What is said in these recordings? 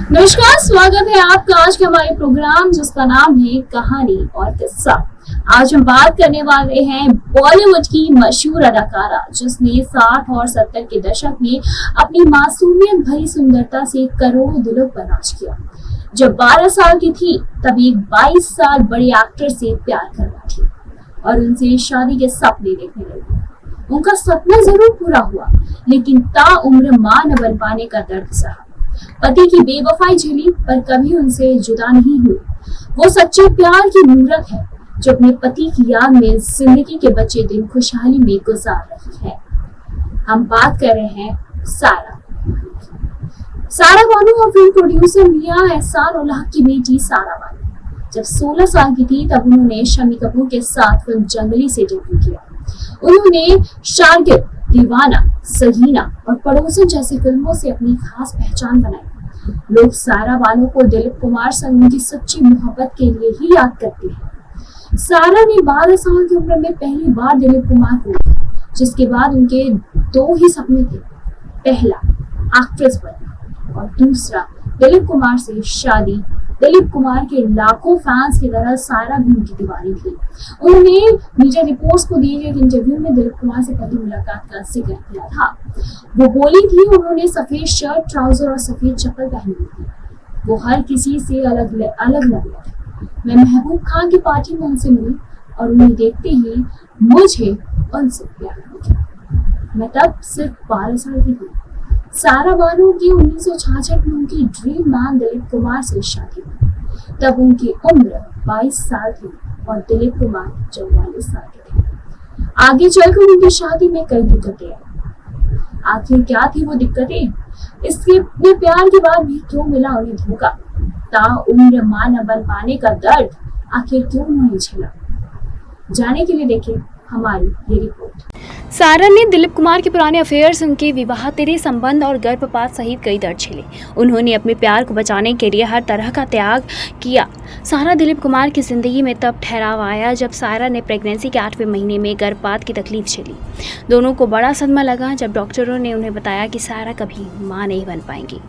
नमस्कार, स्वागत है आपका आज के हमारे प्रोग्राम जिसका नाम है कहानी और किस्सा। आज हम बात करने वाले हैं बॉलीवुड की मशहूर अदाकारा जिसने 60 और 70 के दशक में अपनी मासूमियत भरी सुंदरता से करोड़ों दिलों पर राज किया। जब 12 साल की थी तब एक 22 साल बड़े एक्टर से प्यार कर बैठी और उनसे शादी के सपने देखने लगी। उनका सपना जरूर पूरा हुआ, लेकिन ताउम्र मां न बन पाने का दर्द सहा। पति की बेवफाई झेली पर कभी उनसे जुदा नहीं हुई। वो सच्चे प्यार की मूरत है जो अपने पति की याद में जिंदगी के बचे दिन खुशहाली में गुजार रही है। हम बात कर रहे हैं सारा बानू और फिल्म प्रोड्यूसर मियां एहसान उल्लाह की बेटी सारा बानू। जब 16 साल की थी तब उन्होंने शम्मी कपूर के साथ फिल्म जंगली से डेब्यू किया। उन्होंने शागिर्द, दीवाना, सगीना और पड़ोसन जैसी फिल्मों से अपनी खास पहचान बनाई। लोग सारा बानू को दिलीप कुमार से उनकी सच्ची मोहब्बत के लिए ही याद करते हैं। सारा ने 12 साल की उम्र में पहली बार दिलीप कुमार को देखा, जिसके बाद उनके दो ही सपने थे। पहला एक्ट्रेस बनना और दूसरा दिलीप कुमार से शादी। दिलीप कुमार के लाखों फैंस की तरह सारा भी उनकी दीवानी थी। उन्होंने मीडिया रिपोर्ट्स को दिए एक इंटरव्यू में दिलीप कुमार से पहली मुलाकात का जिक्र किया था। वो बोली थी उन्होंने सफेद शर्ट, ट्राउजर और सफेद चप्पल पहनी थी। वो हर किसी से अलग लग रहा था। मैं महबूब खान की पार्टी में उनसे मिली और उन्हें देखते ही मुझे उनसे प्यार हो गया। मैं तब सिर्फ 12 साल की थी। सारा बानू की 1966 में उनकी ड्रीम मैन दिलीप कुमार से शादी हुई। तब उनकी उम्र 22 साल थी और दिलीप कुमार 44 साल के थे। आगे चलकर उनकी शादी में कई दिक्कतें आई। आखिर क्या थी वो दिक्कतें? इसके प्यार के बाद भी क्यों मिला उन्हें धोखा? ताउम्र मां न बन पाने का दर्द आखिर क्यों उन्होंने झेला? जाने के लिए देखें हमारी ये रिपोर्ट। सारा ने दिलीप कुमार के पुराने अफेयर्स, उनके विवाह तेरे संबंध और गर्भपात सहित कई दर्द झेले। उन्होंने अपने प्यार को बचाने के लिए हर तरह का त्याग किया। सारा दिलीप कुमार की जिंदगी में तब ठहराव आया जब सारा ने प्रेगनेंसी के 8वें महीने में गर्भपात की तकलीफ झेली। दोनों को बड़ा सदमा लगा जब डॉक्टरों ने उन्हें बताया कि सारा कभी मां नहीं बन पाएंगी।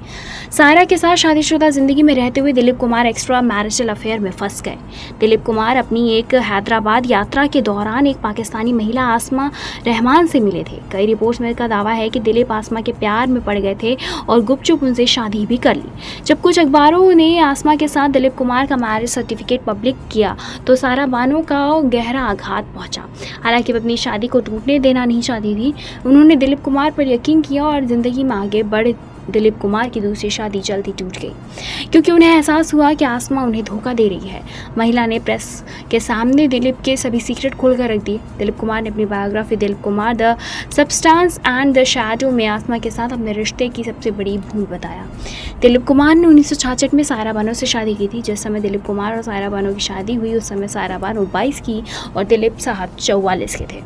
सारा के साथ शादीशुदा जिंदगी में रहते हुए दिलीप कुमार एक्स्ट्रा मैरिजल अफेयर में फंस गए। दिलीप कुमार अपनी एक हैदराबाद यात्रा के दौरान एक पाकिस्तानी महिला आसमा रहमान से मिले थे। कई रिपोर्ट्स में का दावा है कि दिलीप आसमा के प्यार में पड़ गए थे और गुपचुप उनसे शादी भी कर ली। जब कुछ अखबारों ने आसमा के साथ दिलीप कुमार का मैरिज सर्टिफिकेट पब्लिक किया तो सारा बानू का गहरा आघात पहुंचा। हालांकि वो अपनी शादी को टूटने देना नहीं चाहती थी। उन्होंने दिलीप कुमार पर यकीन किया और जिंदगी में आगे बढ़े। दिलीप कुमार की दूसरी शादी जल्दी टूट गई क्योंकि उन्हें एहसास हुआ कि आसमा उन्हें धोखा दे रही है। महिला ने प्रेस के सामने दिलीप के सभी सीक्रेट खोलकर रख दिए। दिलीप कुमार ने अपनी biography Dilip Kumar the substance and the shadow में आसमा के साथ अपने रिश्ते की सबसे बड़ी भूल बताया। दिलीप कुमार ने 1966 में सारा बानू से शादी की थी। जिस समय दिलीप कुमार और सारा बानू की शादी हुई उस समय सारा बानू 22 की और दिलीप साहब 44 के थे।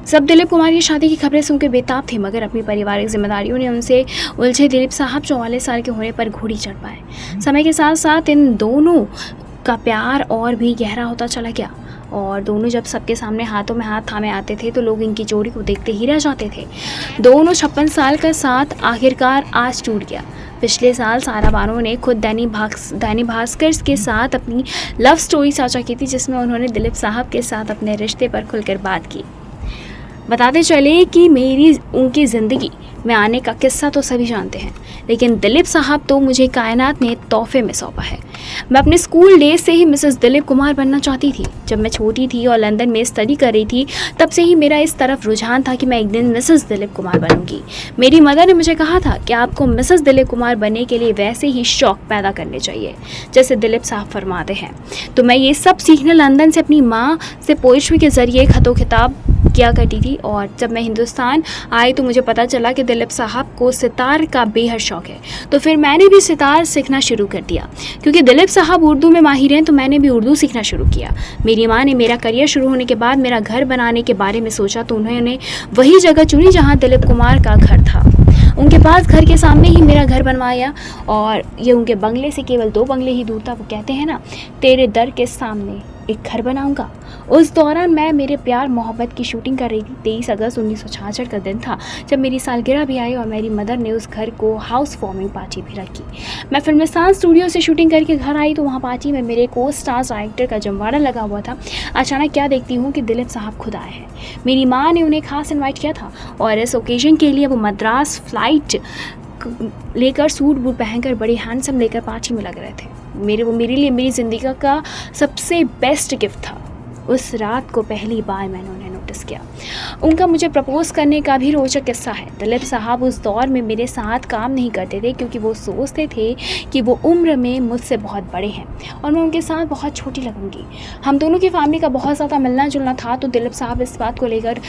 सब दिलीप कुमार की शादी की खबरें सुनकर बेताब थे, मगर अपनी पारिवारिक जिम्मेदारियों ने उनसे उलझे दिलीप साहब 44 साल के होने पर घोड़ी चढ़ पाए। समय के साथ साथ इन दोनों का प्यार और भी गहरा होता चला गया और दोनों जब सबके सामने हाथों में हाथ थामे आते थे तो लोग इनकी जोड़ी को देखते ही रह जाते थे। दोनों 56 साल का साथ आखिरकार आज टूट गया। पिछले साल सारा बानू ने खुद दैनिक भास्कर के साथ अपनी लव स्टोरी साझा की थी, जिसमें उन्होंने दिलीप साहब के साथ अपने रिश्ते पर खुलकर बात की। बताते चले कि मेरी उनकी ज़िंदगी में आने का किस्सा तो सभी जानते हैं, लेकिन दिलीप साहब तो मुझे कायनात ने तोहफे में सौंपा है। मैं अपने स्कूल डेज से ही मिसेस दिलीप कुमार बनना चाहती थी। जब मैं छोटी थी और लंदन में स्टडी कर रही थी तब से ही मेरा इस तरफ रुझान था कि मैं एक दिन मिसेस दिलीप कुमार बनूंगी। मेरी मदर ने मुझे कहा था कि आपको मिसेस दिलीप कुमार बनने के लिए वैसे ही शौक पैदा करने चाहिए जैसे दिलीप साहब फरमाते हैं। तो मैं ये सब सीखने लंदन से अपनी माँ से पोइट्री के ज़रिए खतों खिताब किया करती थी और जब मैं हिंदुस्तान आई तो मुझे पता चला कि दिलीप साहब को सितार का बेहद शौक है। तो फिर मैंने भी सितार सीखना शुरू कर दिया। क्योंकि दिलीप साहब उर्दू में माहिर हैं तो मैंने भी उर्दू सीखना शुरू किया। मेरी माँ ने मेरा करियर शुरू होने के बाद मेरा घर बनाने के बारे में सोचा तो उन्होंने वही जगह चुनी जहाँ दिलीप कुमार का घर था। उनके पास घर के सामने ही मेरा घर बनवाया और ये उनके बंगले से केवल 2 बंगले ही दूर था। वो कहते हैं ना, तेरे दर के सामने एक घर बनाऊंगा। उस दौरान मैं मेरे प्यार मोहब्बत की शूटिंग कर रही थी। 23 अगस्त 1966 का दिन था जब मेरी सालगिरह भी आई और मेरी मदर ने उस घर को हाउस वार्मिंग पार्टी भी रखी। मैं फिल्मिस्तान स्टूडियो से शूटिंग करके घर आई तो वहाँ पार्टी में मेरे को स्टार डायरेक्टर का जमवाड़ा लगा हुआ था। अचानक क्या देखती हूँ कि दिलीप साहब खुद आए हैं। मेरी माँ ने उन्हें खास इन्वाइट किया था और इस ओकेजन के लिए वो मद्रास फ्लाइट लेकर सूट बूट पहनकर बड़ी हैंडसम लेकर पार्टी में लग रहे थे। मेरे लिए मेरी ज़िंदगी का सबसे बेस्ट गिफ्ट था। उस रात को पहली बार मैंने उन्हें नोटिस किया। उनका मुझे प्रपोज़ करने का भी रोचक किस्सा है। दिलीप साहब उस दौर में मेरे साथ काम नहीं करते थे क्योंकि वो सोचते थे कि वो उम्र में मुझसे बहुत बड़े हैं और मैं उनके साथ बहुत छोटी लगूंगी। हम दोनों की फैमिली का बहुत ज़्यादा मिलना जुलना था तो दिलीप साहब इस बात को लेकर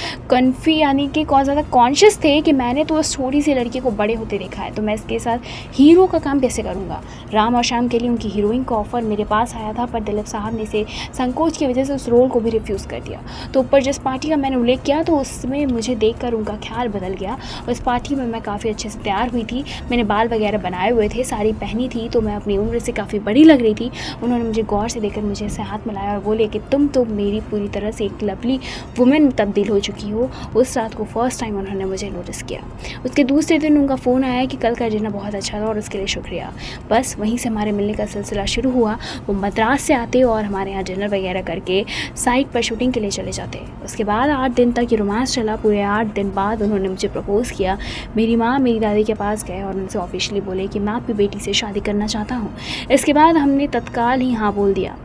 यानी कि बहुत ज़्यादा कॉन्शियस थे कि मैंने तो उस छोटी सी लड़की को बड़े होते देखा है तो मैं इसके साथ हीरो का काम कैसे करूँगा। राम और श्याम के लिए उनकी हीरोइन का ऑफर मेरे पास आया था पर दिलीप साहब ने इसे संकोच की वजह से उस रोल को भी रिफ्यूज़ कर दिया। तो ऊपर जिस पार्टी का मैंने उल्लेख किया तो उसमें मुझे देखकर उनका ख्याल बदल गया। उस पार्टी में मैं काफ़ी अच्छे से तैयार हुई थी। मैंने बाल वगैरह बनाए हुए थे, साड़ी पहनी थी तो मैं अपनी उम्र से काफ़ी बड़ी लग रही थी। उन्होंने मुझे गौर से देखकर मुझे ऐसे हाथ मिलाया और बोले कि तुम तो मेरी पूरी तरह से एक लवली वुमेन में तब्दील हो चुकी हो। उस रात को फर्स्ट टाइम उन्होंने मुझे नोटिस किया। उसके दूसरे दिन उनका फ़ोन आया कि कल का डिनर बहुत अच्छा था और उसके लिए शुक्रिया। बस वहीं से हमारे मिलने का सिलसिला शुरू हुआ। वो मद्रास से आते और हमारे यहाँ डिनर वगैरह करके साइट पर शूटिंग के लिए चले जाते। उसके बाद 8 दिन तक ये रोमांस चला। पूरे 8 दिन बाद उन्होंने मुझे प्रपोज़ किया। मेरी माँ मेरी दादी के पास गए और उनसे ऑफिशियली बोले कि मैं आपकी बेटी से शादी करना चाहता हूँ। इसके बाद हमने तत्काल ही हाँ बोल दिया।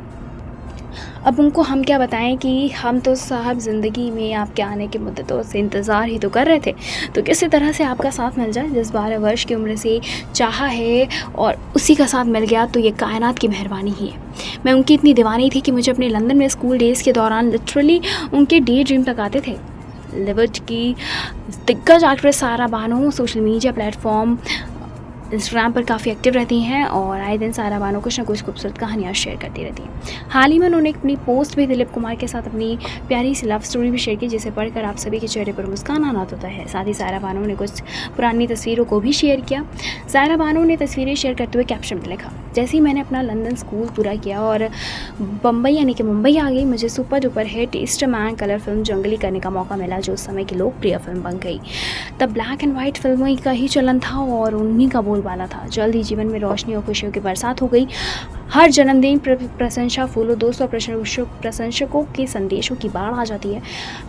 अब उनको हम क्या बताएं कि हम तो साहब ज़िंदगी में आपके आने की मुद्दतों से इंतज़ार ही तो कर रहे थे, तो किसी तरह से आपका साथ मिल जाए। जिस 12 वर्ष की उम्र से चाहा है और उसी का साथ मिल गया तो ये कायनात की मेहरबानी ही है। मैं उनकी इतनी दीवानी थी कि मुझे अपने लंदन में स्कूल डेज़ के दौरान लिटरली उनके डे ड्रीम तक आते थे। लिवर्ट की दिग्गज एक्ट्रेस सारा Bano social media platform Instagram पर काफ़ी एक्टिव रहती हैं और आए दिन सारा बानो कुछ ना कुछ खूबसूरत कहानियाँ शेयर करती रहती हैं। हाल ही में उन्होंने अपनी पोस्ट भी दिलीप कुमार के साथ अपनी प्यारी सी लव स्टोरी भी शेयर की जिसे पढ़कर आप सभी के चेहरे पर मुस्कान आना होता है। साथ ही सारा बानो ने कुछ पुरानी तस्वीरों को भी शेयर किया। सारा बानो ने तस्वीरें शेयर करते हुए कैप्शन में लिखा, जैसे ही मैंने अपना लंदन स्कूल पूरा किया और बम्बई यानी कि मुंबई आ गई, मुझे super duper hit Eastman colour film Junglee करने का मौका मिला जो उस समय की लोकप्रिय फिल्म बन गई। तब ब्लैक एंड वाइट फिल्मों का ही चलन था और उन्हीं का बोलबाला था। जल्द ही जीवन में रोशनी और खुशियों की बरसात हो गई। हर जन्मदिन प्रशंसा फूलों 200 प्रशंसकों के संदेशों की बाढ़ आ जाती है।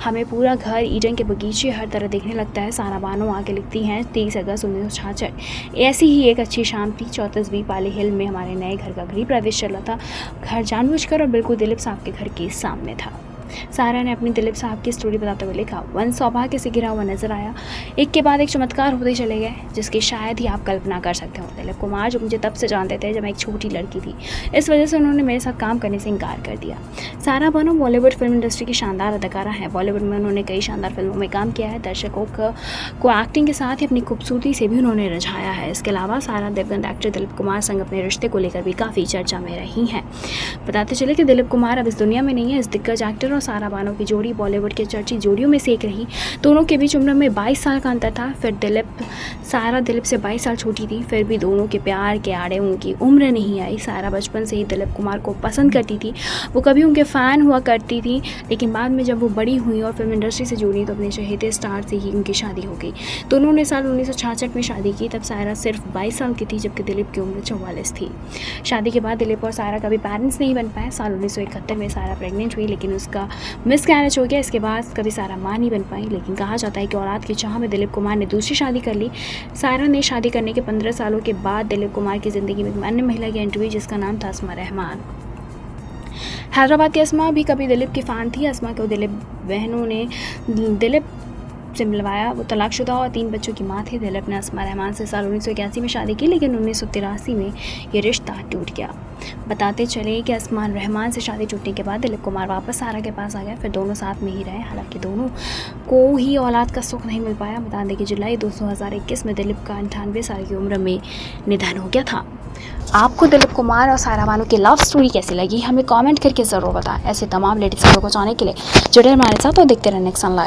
हमें पूरा घर ईडन के बगीचे हर तरह देखने लगता है। सारा बानो आगे लिखती हैं 23 अगस्त 1966 ऐसी ही एक अच्छी शाम थी। 34 पाले हिल में हमारे नए घर का गृह प्रवेश चला था। घर जानबूझकर और बिल्कुल दिलीप साहब के घर के सामने था। सारा ने अपनी दिलीप साहब की स्टोरी बताते हुए लिखा, वन सौभाग्य से घिरा हुआ नजर आया। एक के बाद एक चमत्कार होते चले गए जिसकी शायद ही आप कल्पना कर सकते हो। दिलीप कुमार जो मुझे तब से जानते थे जब मैं एक छोटी लड़की थी, इस वजह से उन्होंने मेरे साथ काम करने से इनकार कर दिया। सारा बानो बॉलीवुड फिल्म इंडस्ट्री की शानदार अदाकारा है। बॉलीवुड में उन्होंने कई शानदार फिल्मों में काम किया है। दर्शकों को एक्टिंग के साथ ही अपनी खूबसूरती से भी उन्होंने रिझाया है। इसके अलावा सारा देवगन एक्टर दिलीप कुमार संग अपने रिश्ते को लेकर भी काफ़ी चर्चा में रही हैं। बताते चले कि दिलीप कुमार अब इस दुनिया में नहीं है। इस दिग्गज एक्टर और सारा बानो की जोड़ी बॉलीवुड के चर्चित जोड़ियों में से एक रही। दोनों के बीच उम्र में 22 साल का अंतर था। फिर सारा दिलीप से 22 साल छोटी थी। फिर भी दोनों के प्यार के आड़े उनकी उम्र नहीं आई। सारा बचपन से ही दिलीप कुमार को पसंद करती थी। वो कभी उनके फ़ैन हुआ करती थी, लेकिन बाद में जब वो बड़ी हुई और फिल्म इंडस्ट्री से जुड़ी तो अपने चहेते स्टार से ही उनकी शादी हो गई। दोनों ने साल 1966 में शादी की। तब सारा सिर्फ 22 साल की थी जबकि दिलीप की उम्र 44 थी। शादी के बाद दिलीप और सारा कभी पेरेंट्स नहीं बन पाए। साल 1971 में सारा प्रेग्नेंट हुई लेकिन उसका मिसकैरेज हो गया। इसके बाद कभी सारा मां नहीं बन पाई। लेकिन कहा जाता है कि औलाद की चाह में दिलीप कुमार ने दूसरी शादी कर ली। सारा ने शादी करने के 15 सालों के बाद दिलीप कुमार की ज़िंदगी में एक अन्य महिला की एंट्री हुई जिसका नाम था अस्मा रहमान। हैदराबाद की अस्मा भी कभी दिलीप की फ़ैन थी। अस्मा को दिलीप बहनों ने दिलीप से मिलवाया। वो तलाकशुदा और 3 बच्चों की माँ थी। दिलीप ने अस्मा रहमान से साल 1981 में शादी की लेकिन 1983 में ये रिश्ता टूट गया। बताते चले कि अस्मा रहमान से शादी टूटने के बाद दिलीप कुमार वापस सारा के पास आ गया। फिर दोनों साथ में ही रहे। हालांकि दोनों को ही औलाद का सुख नहीं मिल पाया। बता दें कि जुलाई 2021 में दिलीप का 98 साल की उम्र में निधन हो गया था। आपको दिलीप कुमार और सारा बानो की लव स्टोरी कैसी लगी हमें कमेंट करके ज़रूर बताएं। ऐसे तमाम लेटेस्ट खबरों को जानने के लिए जुड़े हमारे साथ और देखते रहें नेक्स्ट ऑनलाइन।